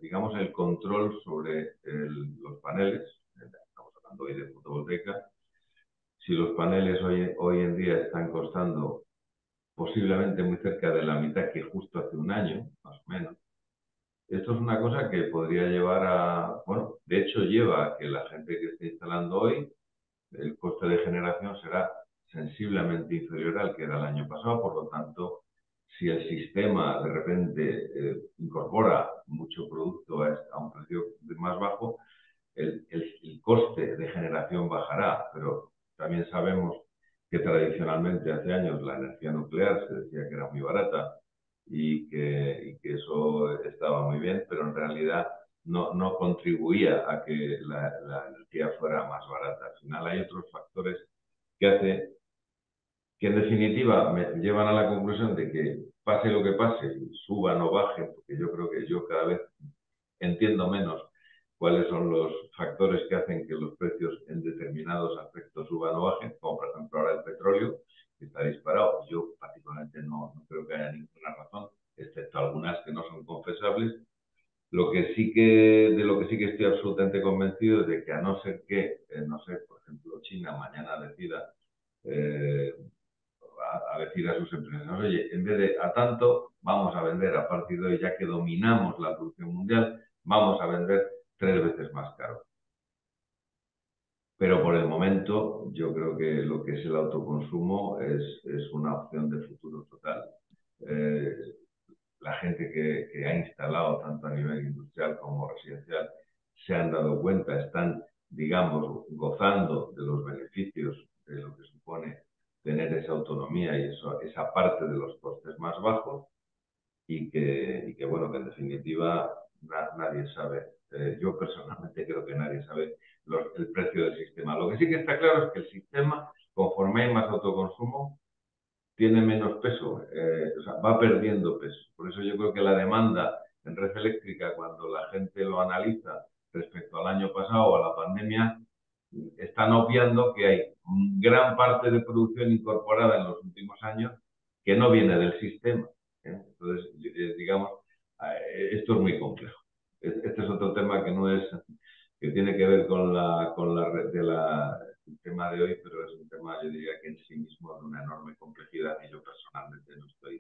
digamos, el control sobre los paneles. Estamos hablando hoy de fotovoltaica. Si los paneles hoy en día están costando posiblemente muy cerca de la mitad que justo hace un año, más o menos, esto es una cosa que podría llevar bueno, de hecho lleva a que la gente que esté instalando hoy, el coste de generación será sensiblemente inferior al que era el año pasado, por lo tanto, si el sistema de repente incorpora mucho producto a un precio más bajo, el coste de generación bajará, pero también sabemos que tradicionalmente hace años la energía nuclear se decía que era muy barata y que eso estaba muy bien, pero en realidad no contribuía a que la energía fuera más barata. Al final hay otros factores que hacen que en definitiva me llevan a la conclusión de que pase lo que pase, suban o bajen, porque yo creo que yo cada vez entiendo menos cuáles son los factores que hacen que los precios en determinados aspectos suban o bajen, como por ejemplo ahora el petróleo, que está disparado. Yo particularmente no creo que haya ninguna razón, excepto algunas que no son confesables. De lo que sí que estoy absolutamente convencido es de que a no ser que, no sé, por ejemplo, China mañana decida eh, a decir a sus empresas, oye, en vez de a tanto, vamos a vender a partir de hoy, ya que dominamos la producción mundial, vamos a vender 3 veces más caro. Pero por el momento, yo creo que lo que es el autoconsumo es una opción de futuro total. Eh, la gente que ha instalado tanto a nivel industrial como residencial se han dado cuenta, están, digamos, gozando de los beneficios de lo que supone tener esa autonomía y esa parte de los costes más bajos y que bueno, que en definitiva nadie sabe. Yo personalmente creo que nadie sabe el precio del sistema. Lo que sí que está claro es que el sistema, conforme hay más autoconsumo, tiene menos peso, o sea, va perdiendo peso. Por eso yo creo que la demanda en red eléctrica, cuando la gente lo analiza respecto al año pasado o a la pandemia, están obviando que hay gran parte de producción incorporada en los últimos años que no viene del sistema. Entonces, digamos, esto es muy complejo. Este es otro tema que no es, que tiene que ver con la red el tema de hoy, pero es un tema, yo diría que en sí mismo de una enorme complejidad y yo personalmente no estoy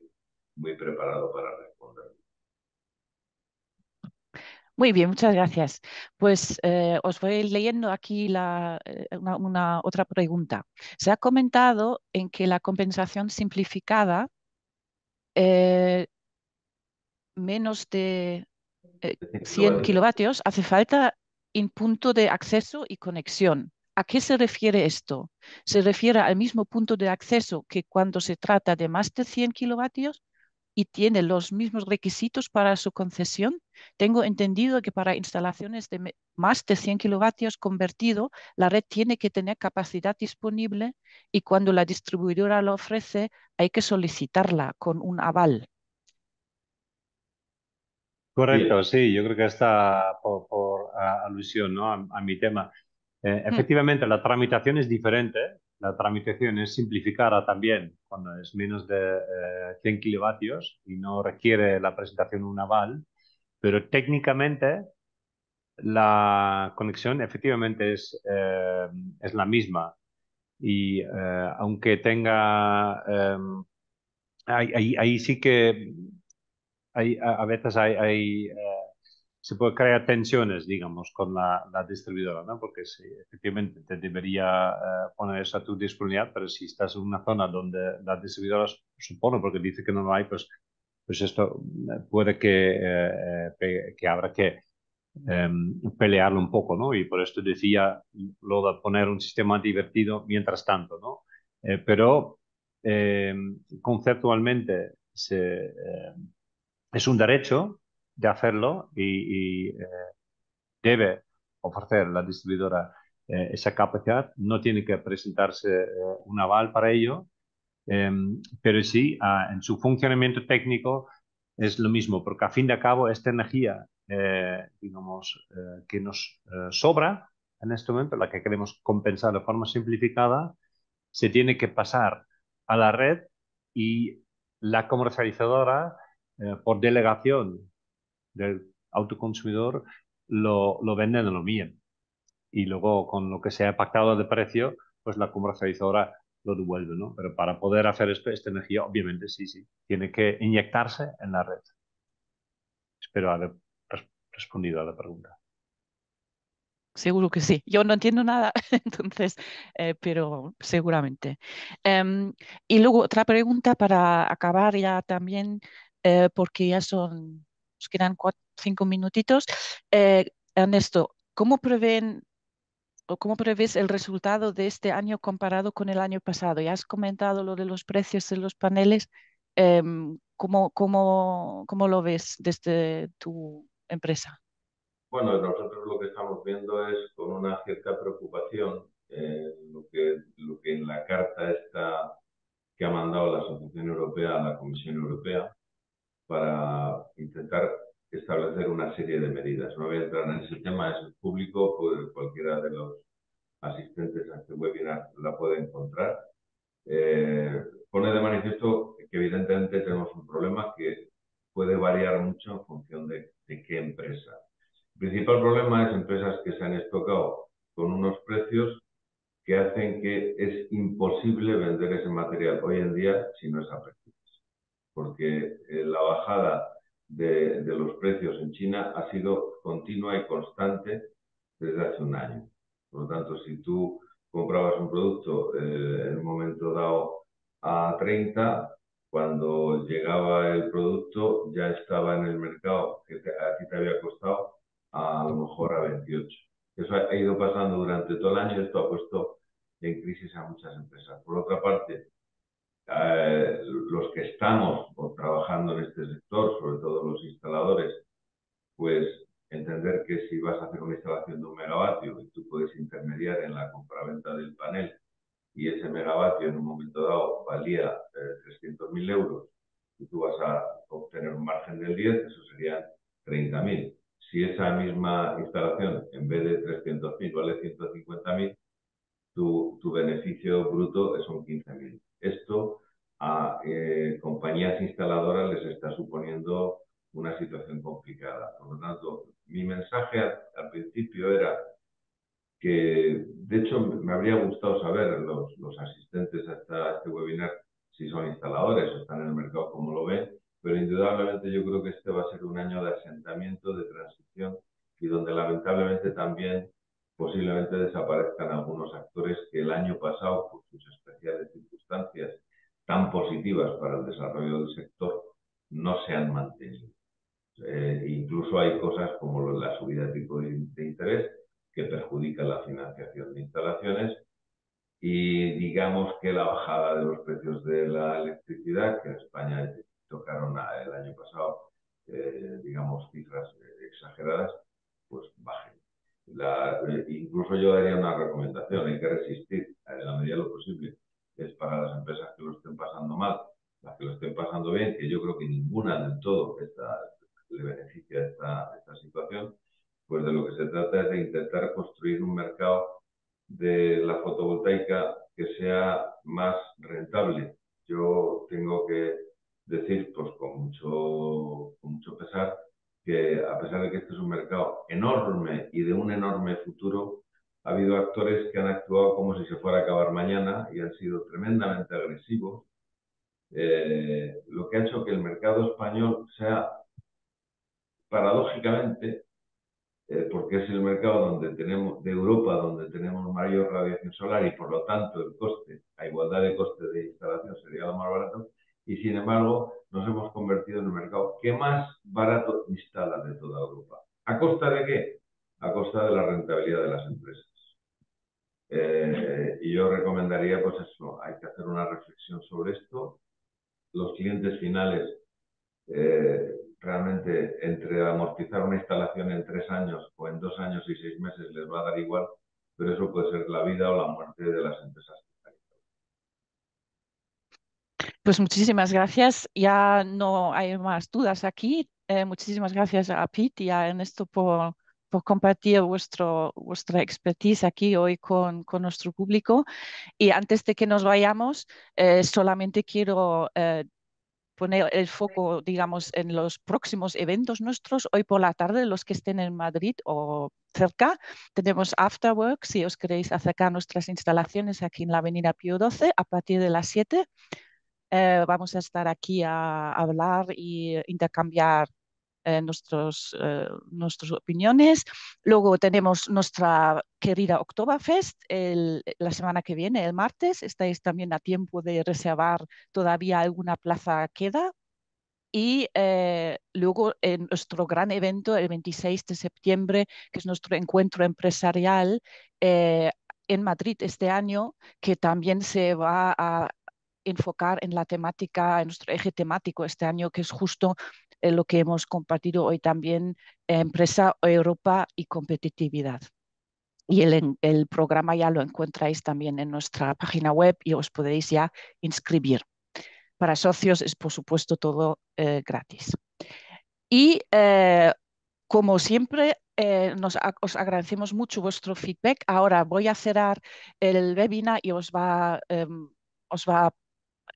muy preparado para responder. Muy bien, muchas gracias. Pues os voy leyendo aquí una otra pregunta. Se ha comentado en que la compensación simplificada eh, menos de 100 kilovatios hace falta en punto de acceso y conexión. ¿A qué se refiere esto? ¿Se refiere al mismo punto de acceso que cuando se trata de más de 100 kilovatios y tiene los mismos requisitos para su concesión? Tengo entendido que para instalaciones de más de 100 kilovatios convertido, la red tiene que tener capacidad disponible y cuando la distribuidora lo ofrece, hay que solicitarla con un aval. Correcto, sí, yo creo que está por alusión, ¿no? a mi tema. Mm, Efectivamente, la tramitación es diferente. La tramitación es simplificada también cuando es menos de 100 kilovatios y no requiere la presentación de un aval, pero técnicamente la conexión efectivamente es la misma. Y aunque tenga, ahí sí que a veces se puede crear tensiones, digamos, con la distribuidora, ¿no? Porque sí, efectivamente te debería poner eso a tu disponibilidad, pero si estás en una zona donde la distribuidora supone, porque dice que no lo hay, pues esto puede que habrá que pelearlo un poco, ¿no? Y por esto decía lo de poner un sistema divertido mientras tanto, ¿no? Pero conceptualmente es un derecho de hacerlo y debe ofrecer la distribuidora esa capacidad. No tiene que presentarse un aval para ello, eh, pero sí, en su funcionamiento técnico es lo mismo, porque a fin de cabo esta energía, digamos, que nos sobra en este momento, la que queremos compensar de forma simplificada, se tiene que pasar a la red y la comercializadora, por delegación del autoconsumidor, lo vende en lo bien. Y luego, con lo que se ha pactado de precio, pues la comercializadora lo devuelve, ¿no? Pero para poder hacer esto, esta energía, obviamente, sí, sí, tiene que inyectarse en la red. Espero haber respondido a la pregunta. Seguro que sí. Yo no entiendo nada, entonces, pero seguramente. Y luego otra pregunta para acabar ya también, porque ya nos quedan 5 minutitos. Ernesto, ¿cómo prevén o cómo prevés el resultado de este año comparado con el año pasado? Ya has comentado lo de los precios de los paneles. ¿Cómo lo ves desde tu empresa? Bueno, nosotros lo que estamos viendo es con una cierta preocupación lo que en la carta esta que ha mandado la Asociación Europea a la Comisión Europea para intentar establecer una serie de medidas. No voy a entrar en ese tema, es público, pues cualquiera de los asistentes a este webinar la puede encontrar. Pone de manifiesto que evidentemente tenemos un problema que puede variar mucho en función de qué empresa. El principal problema es empresas que se han estocado con unos precios que hacen que es imposible vender ese material hoy en día si no es a precio, porque la bajada de los precios en China ha sido continua y constante desde hace un año. Por lo tanto, si tú comprabas un producto en un momento dado a 30, cuando llegaba el producto ya estaba en el mercado que a ti te había costado a lo mejor a 28. Eso ha ido pasando durante todo el año y esto ha puesto en crisis a muchas empresas. Por otra parte, los que estamos trabajando en este sector, sobre todo los instaladores, pues entender que si vas a hacer una instalación de 1 megavatio y tú puedes intermediar en la compraventa del panel y ese megavatio en un momento dado valía 300.000 euros y tú vas a obtener un margen del 10, eso serían 30.000. Si esa misma instalación en vez de 300.000 vale 150.000, tu beneficio bruto son 15.000. Esto a compañías instaladoras les está suponiendo una situación complicada. Por lo tanto, mi mensaje al principio era que, de hecho, me habría gustado saber los asistentes a este webinar si son instaladores o están en el mercado, cómo lo ven, pero indudablemente yo creo que este va a ser un año de asentamiento, de transición y donde lamentablemente también posiblemente desaparezcan algunos actores que el año pasado, por sus especiales circunstancias tan positivas para el desarrollo del sector, no se han mantenido. Incluso hay cosas como la subida de tipo de interés que perjudica la financiación de instalaciones y digamos que la bajada de los precios de la electricidad, que en España tocaron el año pasado, digamos, cifras exageradas, pues bajen. Incluso yo daría una recomendación, hay que resistir en la medida de lo posible. Es para las empresas que lo estén pasando mal, las que lo estén pasando bien, que yo creo que ninguna del todo le beneficia esta situación, pues de lo que se trata es de intentar construir un mercado de la fotovoltaica que sea más rentable. Yo tengo que decir, pues con mucho pesar, que a pesar de que este es un mercado enorme y de un enorme futuro, ha habido actores que han actuado como si se fuera a acabar mañana y han sido tremendamente agresivos, lo que ha hecho que el mercado español sea, paradójicamente, porque es el mercado donde tenemos, de Europa, donde tenemos mayor radiación solar y por lo tanto el coste, a igualdad de coste de instalación sería lo más barato, y sin embargo nos hemos convertido en el mercado que más barato instala de toda Europa. ¿A costa de qué? A costa de la rentabilidad de las empresas. Y yo recomendaría, pues eso, hay que hacer una reflexión sobre esto. Los clientes finales, realmente, entre amortizar una instalación en 3 años o en 2 años y 6 meses les va a dar igual, pero eso puede ser la vida o la muerte de las empresas. Pues muchísimas gracias. Ya no hay más dudas aquí. Muchísimas gracias a Pete y a Ernesto por compartir vuestra expertise aquí hoy con nuestro público. Y antes de que nos vayamos, solamente quiero poner el foco, digamos, en los próximos eventos nuestros. Hoy por la tarde, los que estén en Madrid o cerca, tenemos Afterwork, si os queréis acercar a nuestras instalaciones aquí en la Avenida Pío XII, a partir de las 7. Vamos a estar aquí a hablar y intercambiar nuestras opiniones. Luego tenemos nuestra querida Oktoberfest la semana que viene, el martes. Estáis también a tiempo de reservar, todavía alguna plaza queda. Y luego en nuestro gran evento, el 26 de septiembre, que es nuestro encuentro empresarial en Madrid este año, que también se va a enfocar en la temática, en nuestro eje temático este año, que es justo lo que hemos compartido hoy también, empresa, Europa y competitividad. Y el programa ya lo encontráis también en nuestra página web y os podéis ya inscribir. Para socios es, por supuesto, todo gratis. Y como siempre, os agradecemos mucho vuestro feedback. Ahora voy a cerrar el webinar y os va a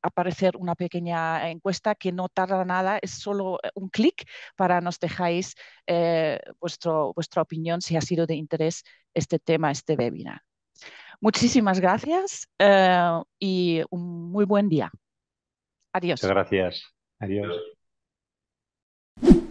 aparecer una pequeña encuesta que no tarda nada, es solo un clic para nos dejáis vuestra opinión si ha sido de interés este tema, este webinar. Muchísimas gracias y un muy buen día. Muchas Adiós. gracias. Adiós. Dios.